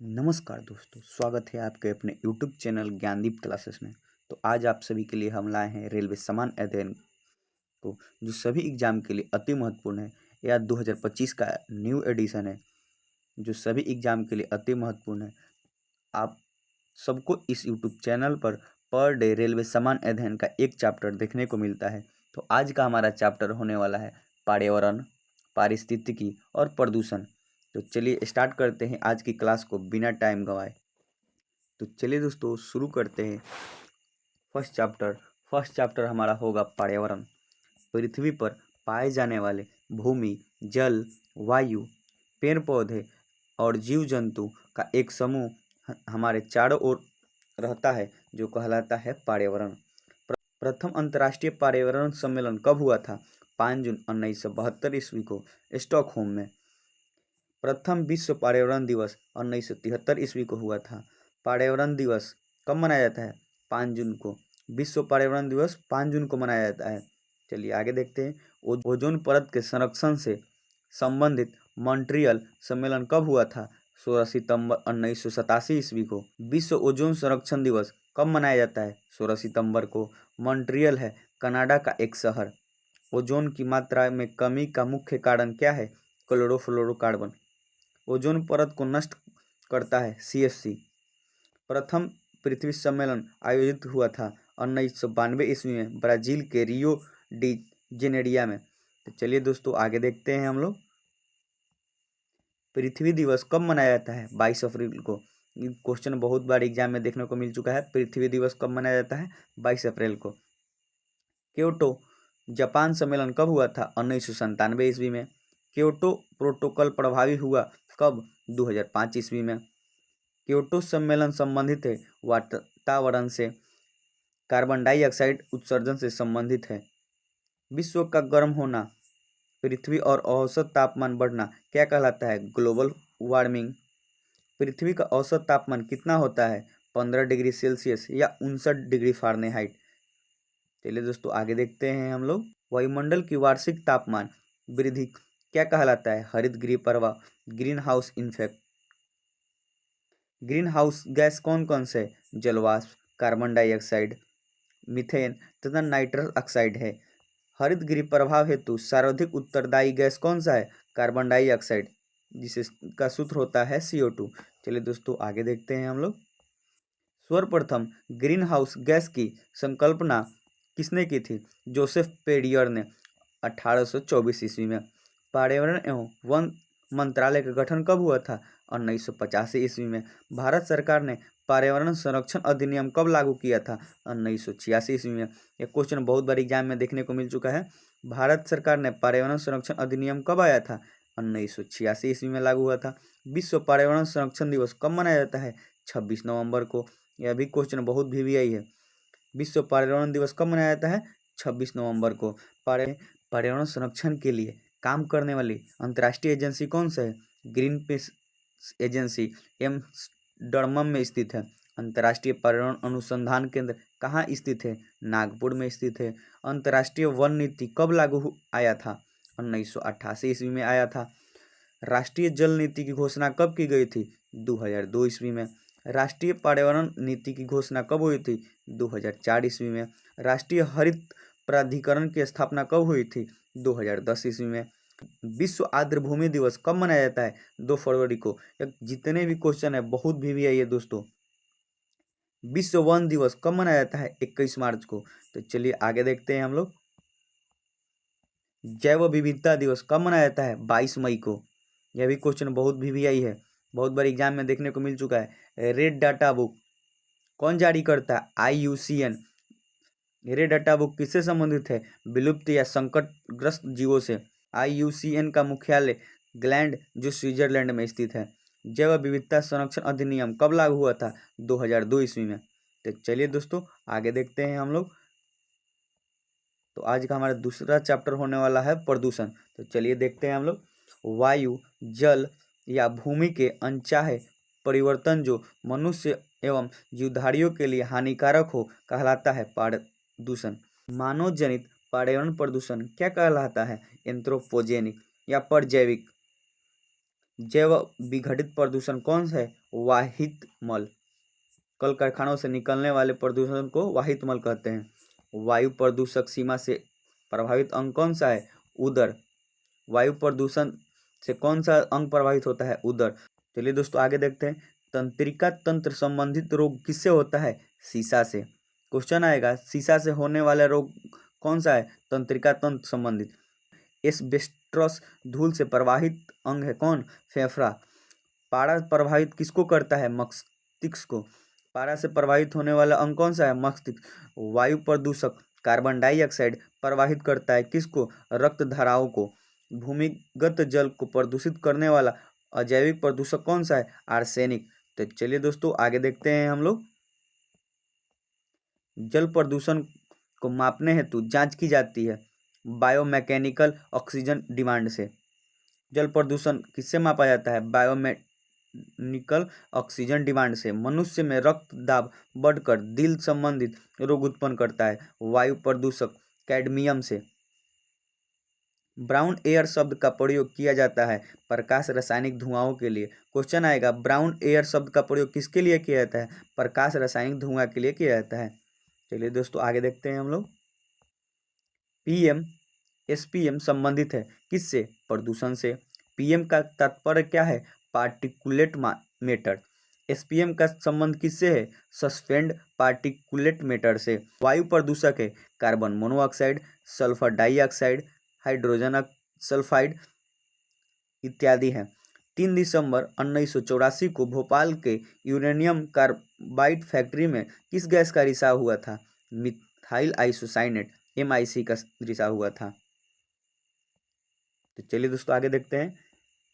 नमस्कार दोस्तों, स्वागत है आपके अपने YouTube चैनल ज्ञानदीप क्लासेस में। तो आज आप सभी के लिए हम लाए हैं रेलवे समान अध्ययन को, जो सभी एग्जाम के लिए अति महत्वपूर्ण है। यह 2025 का न्यू एडिशन है, जो सभी एग्जाम के लिए अति महत्वपूर्ण है। आप सबको इस YouTube channel per day railway समान अध्ययन का एक चैप्टर देखने को मिलता है। तो आज का हमारा चैप्टर होने वाला है पर्यावरण, पारिस्थितिकी और प्रदूषण। तो चलिए स्टार्ट करते हैं आज की क्लास को बिना टाइम गंवाए। तो चलिए दोस्तों शुरू करते हैं। फर्स्ट चैप्टर हमारा होगा पर्यावरण। पृथ्वी पर पाए जाने वाले भूमि, जल, वायु, पेड़ पौधे और जीव जंतु का एक समूह हमारे चारों ओर रहता है, जो कहलाता है पर्यावरण। प्रथम अंतर्राष्ट्रीय पर्यावरण सम्मेलन कब हुआ था? 5 जून 1972 ईस्वी को स्टॉकहोम में। प्रथम विश्व पर्यावरण दिवस 1973 ईस्वी को हुआ था। पर्यावरण दिवस कब मनाया जाता है? 5 जून को। विश्व पर्यावरण दिवस 5 जून को मनाया जाता है। चलिए आगे देखते हैं। ओजोन परत के संरक्षण से संबंधित मॉन्ट्रियल सम्मेलन कब हुआ था? 16 सितंबर 1987 ईस्वी को। विश्व ओजोन संरक्षण दिवस कब मनाया जाता है? 16 सितंबर को। मॉन्ट्रियल है कनाडा का एक शहर। ओजोन की मात्रा में कमी का मुख्य कारण क्या है? क्लोरोफ्लोरोकार्बन। ओजोन परत को नष्ट करता है CFC। प्रथम पृथ्वी सम्मेलन आयोजित हुआ था 1992 ईस्वी में ब्राजील के रियो डी जेनेरिया में। तो चलिए दोस्तों आगे देखते हैं हम लोग। पृथ्वी दिवस कब मनाया जाता है? 22 अप्रैल को। क्वेश्चन बहुत बार एग्जाम में देखने को मिल चुका है। पृथ्वी दिवस कब मनाया जाता है? 22 अप्रैल को। क्योटो जापान सम्मेलन कब हुआ था? 1997 ईस्वी में। क्योटो प्रोटोकॉल प्रभावी हुआ कब? 2005 ईस्वी में। क्योटो सम्मेलन संबंधित है वातावरण से कार्बन डाइऑक्साइड उत्सर्जन से संबंधित है। विश्व का गर्म होना, पृथ्वी और औसत तापमान बढ़ना क्या कहलाता है? Global warming. पृथ्वी का औसत तापमान कितना होता है? 15 डिग्री सेल्सियस या 59 डिग्री फ़ारेनहाइट। चलिए दोस्तों आगे देखते हैं हम लोग। वायुमंडल की वार्षिक तापमान वृद्धि क्या कहलाता है? हरित गृह प्रभाव, green house effect. Green house gas कौन कौन से? जलवाष्प, कार्बन डाइऑक्साइड, मीथेन तथा नाइट्रस ऑक्साइड है। हरित गृह प्रभाव हेतु सर्वाधिक उत्तरदायी गैस कौन सा है? कार्बन डाइऑक्साइड, जिसका सूत्र होता है CO2। चलिए दोस्तों आगे देखते हैं हम लोग। सर्वप्रथम ग्रीन हाउस गैस की संकल्पना किसने की थी? जोसेफ पेरियर ने 1824 ईस्वी में। पर्यावरण एवं वन मंत्रालय का गठन कब हुआ था? 1985 ईस्वी में। भारत सरकार ने पर्यावरण संरक्षण अधिनियम कब लागू किया था? 1986 ईस्वी में। यह क्वेश्चन बहुत बार एग्जाम में देखने को मिल चुका है। भारत सरकार ने पर्यावरण संरक्षण अधिनियम कब आया था? 1986 ईस्वी में लागू हुआ था। विश्व पर्यावरण संरक्षण दिवस कब मनाया जाता है? 26 नवंबर को। यह भी क्वेश्चन बहुत VVI है। विश्व पर्यावरण दिवस कब मनाया जाता है? 26 नवंबर को। पर्यावरण संरक्षण के लिए काम करने वाली अंतर्राष्ट्रीय एजेंसी कौन सा है? ग्रीन पीस एजेंसी एम्स्टर्डम में स्थित है। अंतर्राष्ट्रीय पर्यावरण अनुसंधान केंद्र कहाँ स्थित है? नागपुर में स्थित है। अंतर्राष्ट्रीय वन नीति कब आया था? 1988 ईस्वी में आया था। राष्ट्रीय जल नीति की घोषणा कब की गई थी? 2002 ईस्वी में। राष्ट्रीय पर्यावरण नीति की घोषणा कब हुई थी? 2004 ईस्वी में। राष्ट्रीय हरित प्राधिकरण की स्थापना कब हुई थी? 2010 ईस्वी में। विश्व आर्द्र भूमि दिवस कब मनाया जाता है? 2 फरवरी को। जितने भी क्वेश्चन है बहुत VVI है दोस्तों। विश्व वन दिवस कब मनाया जाता है? 21 मार्च को। तो चलिए आगे देखते हैं हम लोग। जैव विविधता दिवस कब मनाया जाता है? 22 मई को। यह भी क्वेश्चन बहुत VVI है, बहुत बार एग्जाम में देखने को मिल चुका है। रेड डाटा बुक कौन जारी करता है? IUCN। रेड डाटा बुक किससे संबंधित है? विलुप्त या संकटग्रस्त जीवों से। IUCN का मुख्यालय ग्लैंड जो स्विट्जरलैंड में स्थित है। जैव विविधता संरक्षण अधिनियम कब लागू हुआ था? 2002 ईस्वी में। तो चलिए दोस्तों आगे देखते हैं हम लोग। तो आज का हमारा दूसरा चैप्टर होने वाला है प्रदूषण। तो चलिए देखते हैं हम लोग। वायु, जल या भूमि के अनचाहे परिवर्तन जो मनुष्य एवं जीवधारियों के लिए हानिकारक हो कहलाता है प्रदूषण। मानव जनित पर्यावरण प्रदूषण क्या कहलाता है? एंथ्रोपोजेनिक या परजैविक। जैव विघटित प्रदूषण कौन सा है? वाहित मल। कल कारखानों से निकलने वाले प्रदूषण को वाहित मल कहते हैं। वायु प्रदूषक सीमा से प्रभावित अंग कौन सा है? उदर। वायु प्रदूषण से कौन सा अंग प्रभावित होता है? उदर। चलिए दोस्तों आगे देखते हैं। तंत्रिका तंत्र संबंधित रोग किससे होता है? शीशा से। क्वेश्चन आएगा शीशा से होने वाला रोग कौन सा है? तंत्रिका तंत्र संबंधित। एस्बेस्टोस धूल से प्रवाहित अंग है कौन? फेफड़ा। पारा प्रभावित किसको करता है? मस्तिष्क को। पारा से प्रभावित होने वाला अंग कौन सा है? मस्तिष्क। वायु प्रदूषक कार्बन डाइऑक्साइड प्रवाहित करता है किसको? रक्त धाराओं को। भूमिगत जल को प्रदूषित करने वाला अजैविक प्रदूषक कौन सा है? आर्सेनिक। तो चलिए दोस्तों आगे देखते हैं हम लोग। जल प्रदूषण को मापने हेतु जांच की जाती है बायोमैकेनिकल ऑक्सीजन डिमांड से। जल प्रदूषण किससे मापा जाता है? बायोमैकेनिकल ऑक्सीजन डिमांड से। मनुष्य में रक्त दाब बढ़कर दिल संबंधित रोग उत्पन्न करता है। वायु प्रदूषक कैडमियम से। ब्राउन एयर शब्द का प्रयोग किया जाता है प्रकाश रासायनिक धुआंओं के लिए। क्वेश्चन आएगा ब्राउन एयर शब्द का प्रयोग किसके लिए किया जाता है? प्रकाश रासायनिक धुआं के लिए किया जाता है। चलिए दोस्तों आगे देखते हैं हम लोग। पीएम एसपीएम संबंधित है किससे? प्रदूषण से। पीएम का तात्पर्य क्या है? Particulate matter. एसपीएम का संबंध किससे है? सस्पेंड पार्टिकुलेट मैटर से। वायु प्रदूषक है carbon monoxide, sulphur dioxide, hydrogen sulphide इत्यादि हैं। 3 दिसंबर 1984 को भोपाल के यूरेनियम कार्बाइड फैक्ट्री में किस गैस का रिसाव हुआ था? मिथाइल आइसोसाइनेट MIC का रिसाव हुआ था। तो चलिए दोस्तों आगे देखते हैं।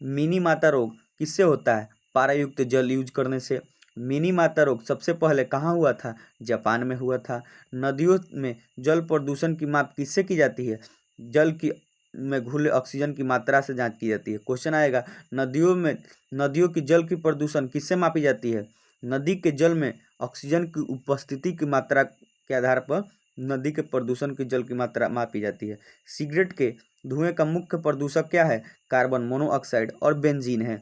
मिनी माता रोग किससे होता है? पारायुक्त जल यूज करने से। मिनी माता रोग सबसे पहले कहाँ हुआ था? जापान में हुआ था। नदियों में जल प्रदूषण की माप किससे की जाती है? जल की में घुले ऑक्सीजन की मात्रा से जांच की जाती है। क्वेश्चन आएगा नदियों की जल की प्रदूषण किससे मापी जाती है? नदी के जल में ऑक्सीजन की उपस्थिति की मात्रा के आधार पर नदी के प्रदूषण की जल की मात्रा मापी जाती है। सिगरेट के धुएं का मुख्य प्रदूषक क्या है? कार्बन मोनोऑक्साइड और बेंजीन है।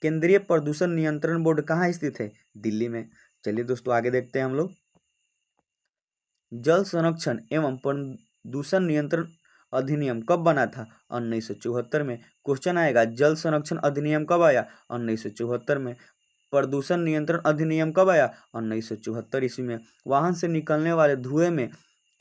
केंद्रीय प्रदूषण नियंत्रण बोर्ड कहाँ स्थित है? दिल्ली में। चलिए दोस्तों आगे देखते हैं हम लोग। जल संरक्षण एवं प्रदूषण नियंत्रण अधिनियम कब बना था? 1974 में। क्वेश्चन आएगा जल संरक्षण अधिनियम कब आया? 1974 में। प्रदूषण नियंत्रण अधिनियम कब आया? 1974 ईस्वी में। वाहन से निकलने वाले धुएं में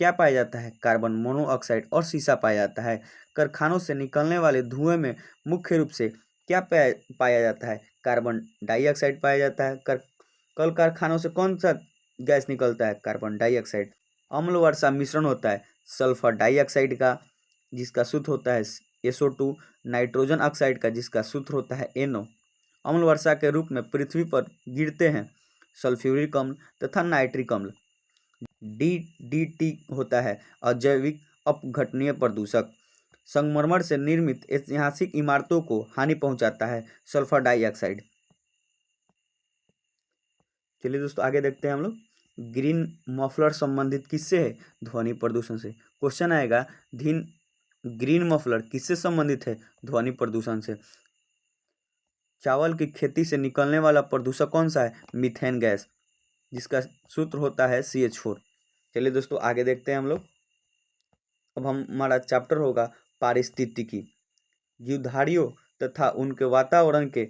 क्या पाया जाता है? कार्बन मोनोऑक्साइड और शीशा पाया जाता है। कारखानों से निकलने वाले धुएं में मुख्य रूप से क्या पाया जाता है? कार्बन डाइऑक्साइड पाया जाता है। कल कारखानों से कौन सा गैस निकलता है? Carbon dioxide. अम्ल वर्षा मिश्रण होता है सल्फर डाइऑक्साइड का जिसका सूत्र होता है SO2, नाइट्रोजन ऑक्साइड का जिसका सूत्र होता है NO। अम्ल वर्षा के रूप में पृथ्वी पर गिरते हैं सल्फ्यूरिक अम्ल तथा नाइट्रिक अम्ल। DDT होता है अजैविक अपघटनीय प्रदूषक। संगमरमर से निर्मित ऐतिहासिक इमारतों को हानि पहुंचाता है सल्फर डाइऑक्साइड। चलिए दोस्तों आगे देखते हैं हम लोग। ग्रीन मफलर संबंधित किससे है? ध्वनि प्रदूषण से। क्वेश्चन आएगा ग्रीन मफलर किससे संबंधित है? ध्वनि प्रदूषण से। चावल की खेती से निकलने वाला प्रदूषक कौन सा है? मीथेन गैस जिसका सूत्र होता है CH4। चलिए दोस्तों आगे देखते हैं हम लोग। अब हमारा चैप्टर होगा पारिस्थितिकी। जीवधारियों तथा उनके वातावरण के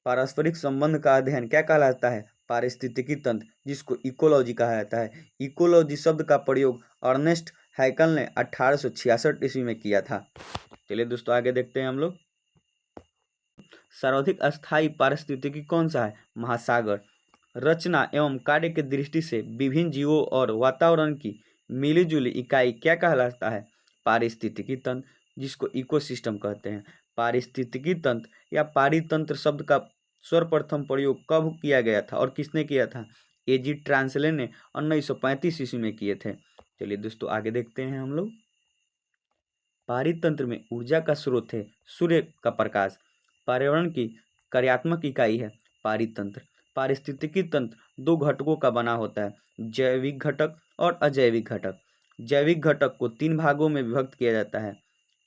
पारस्परिक संबंध का अध्ययन क्या कहलाता है? पारिस्थितिकी तंत्र जिसको इकोलॉजी कहा जाता है। इकोलॉजी शब्द का प्रयोग अर्नेस्ट हैकल ने 1866 ईस्वी में किया था। चलिए दोस्तों आगे देखते हैं हम लोग। सर्वाधिक अस्थायी पारिस्थितिकी कौन सा है? महासागर। रचना एवं कार्य की दृष्टि से विभिन्न जीवों और वातावरण की मिलीजुली इकाई क्या कहलाता है? पारिस्थितिकी तंत्र जिसको इकोसिस्टम कहते हैं। पारिस्थितिकी तंत्र या पारितंत्र शब्द का सर्वप्रथम प्रयोग कब किया गया था और किसने किया था? AG ट्रांसले ने 1935 ईस्वी में किए थे। चलिए दोस्तों आगे देखते हैं हम लोग। पारितंत्र में ऊर्जा का स्रोत है सूर्य का प्रकाश। पर्यावरण की कार्यात्मक इकाई है पारितंत्र। पारिस्थितिकी तंत्र 2 घटकों का बना होता है जैविक घटक और अजैविक घटक। जैविक घटक को 3 भागों में विभक्त किया जाता है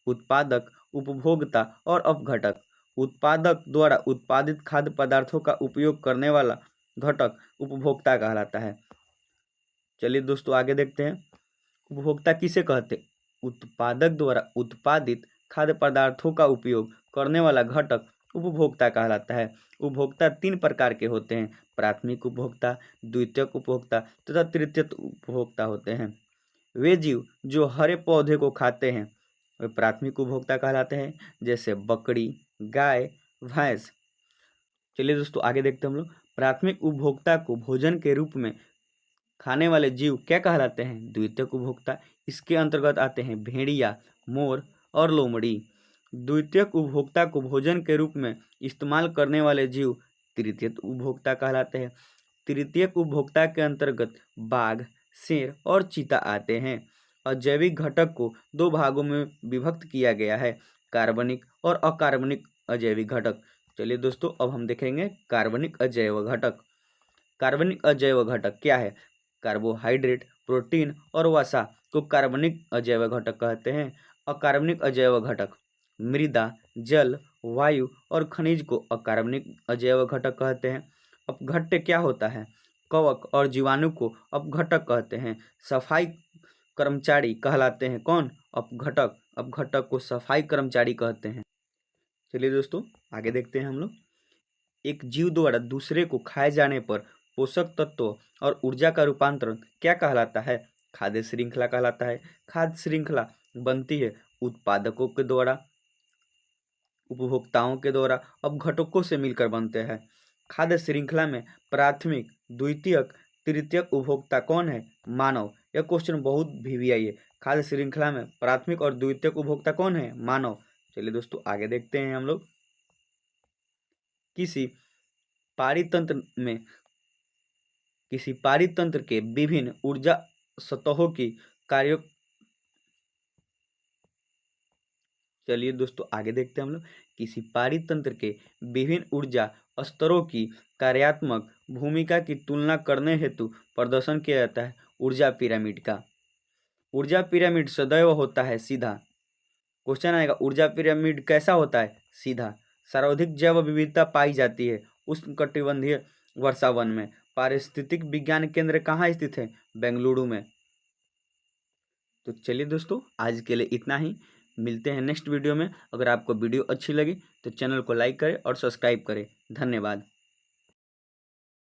उत्पादक, उपभोक्ता और अपघटक। उत्पादक द्वारा उत्पादित खाद्य पदार्थों का उपयोग करने वाला घटक उपभोक्ता कहलाता है। चलिए दोस्तों आगे देखते हैं, उपभोक्ता किसे कहते हैं? उत्पादक द्वारा उत्पादित खाद्य पदार्थों का उपयोग करने वाला घटक उपभोक्ता कहलाता है। उपभोक्ता तीन प्रकार के होते हैं, प्राथमिक उपभोक्ता, द्वितीयक उपभोक्ता तथा तृतीयक उपभोक्ता होते हैं। वे जीव जो हरे पौधे को खाते हैं वे प्राथमिक उपभोक्ता कहलाते हैं, जैसे बकरी, गाय, भैंस। चलिए दोस्तों आगे देखते हैं हम लोग, प्राथमिक उपभोक्ता को भोजन के रूप में खाने वाले जीव क्या कहलाते हैं? द्वितीयक उपभोक्ता। इसके अंतर्गत आते हैं भेड़िया, मोर और लोमड़ी। द्वितीयक उपभोक्ता को भोजन के रूप में इस्तेमाल करने वाले जीव तृतीयक उपभोक्ता कहलाते हैं। तृतीयक उपभोक्ता के अंतर्गत बाघ, शेर और चीता आते हैं। अजैविक घटक को दो भागों में विभक्त किया गया है, कार्बनिक और अकार्बनिक अजैविक घटक। चलिए दोस्तों अब हम देखेंगे कार्बनिक अजैव घटक। कार्बनिक अजैव घटक क्या है? कार्बोहाइड्रेट, प्रोटीन और वसा को कार्बनिक अजैव घटक कहते हैं। अकार्बनिक अजैव घटक मृदा, जल, वायु और खनिज को अकार्बनिक अजैव घटक कहते हैं। अपघट्य क्या होता है? कवक और जीवाणु को अपघटक कहते हैं। सफाई कर्मचारी कहलाते हैं कौन? अपघटक। अपघटक को सफाई कर्मचारी कहते हैं। चलिए दोस्तों आगे देखते हैं हम लोग, एक जीव द्वारा दूसरे को खाए जाने पर पोषक तत्वों और ऊर्जा का रूपांतरण क्या कहलाता है? खाद्य श्रृंखला कहलाता है। खाद्य श्रृंखला बनती है उत्पादकों के द्वारा, उपभोक्ताओं के द्वारा, अपघटकों से मिलकर बनते हैं। खाद्य श्रृंखला में प्राथमिक, द्वितीयक, तृतीयक उपभोक्ता कौन है? मानव। यह क्वेश्चन बहुत भी आई है। खाद्य श्रृंखला में प्राथमिक और द्वितीयक उपभोक्ता कौन है? मानव। चलिए दोस्तों आगे देखते हैं हम लोग, किसी पारितंत्र के विभिन्न ऊर्जा सतहों की कार्यों। चलिए दोस्तों आगे देखते हैं हम लोग, किसी पारितंत्र के विभिन्न ऊर्जा स्तरों की कार्यात्मक भूमिका की तुलना करने हेतु प्रदर्शन किया जाता है ऊर्जा पिरामिड का। ऊर्जा पिरामिड सदैव होता है सीधा। क्वेश्चन आएगा ऊर्जा पिरामिड कैसा होता है? सीधा। सर्वाधिक जैव विविधता पाई जाती है उष्णकटिबंधीय वर्षावन में। पारिस्थितिक विज्ञान केंद्र कहाँ स्थित है? बेंगलुरु में। तो चलिए दोस्तों आज के लिए इतना ही, मिलते हैं नेक्स्ट वीडियो में। अगर आपको वीडियो अच्छी लगी तो चैनल को लाइक करें और सब्सक्राइब करें। धन्यवाद।